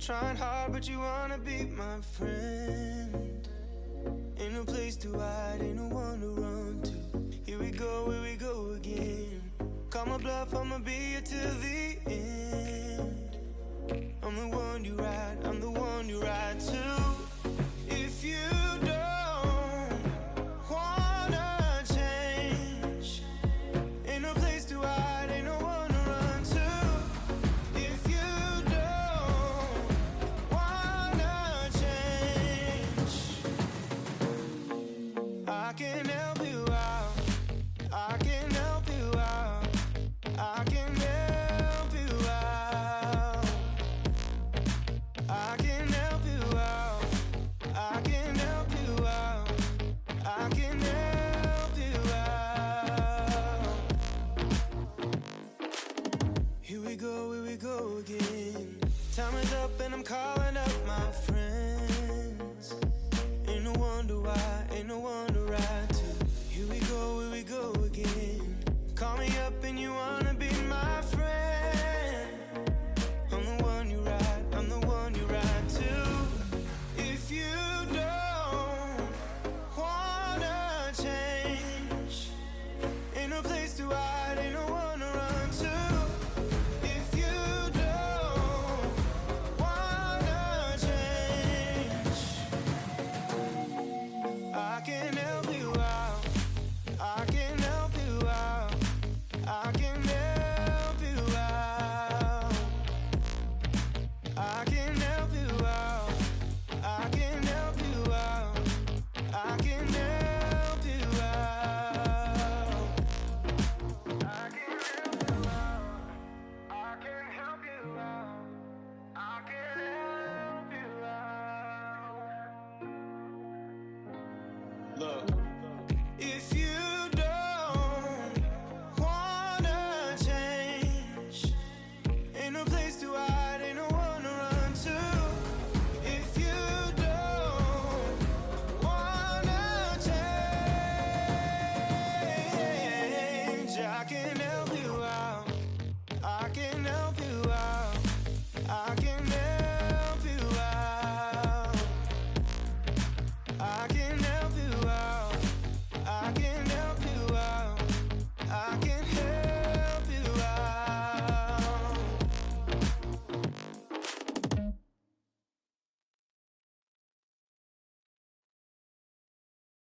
Trying hard, but you wanna be my friend. Ain't no place to hide, ain't no one to run to. Here we go again. Call my bluff, I'ma be here till the end. I'm the one you ride, I'm the one you ride to. If you don't wanna change, ain't no place to hide, ain't no one to run to. If you don't wanna change, I can help you out, I can help you out, I can help you out, I can help you out, I can help you out, I can help you out. Here we go again. Time is up and I'm calling up my friends. Ain't no wonder why, ain't no one to ride to. Here we go again. Call me up and you wanna be my friend. I'm the one you ride, I'm the one you ride to. If you don't wanna change, ain't no place to hide, ain't no one to run to. If you don't wanna change, I can help you out, I can help you out, I can help you out, I can help you out, I can help you out, I can help you out, I can help you out, I can help you out, I can help you out. Look,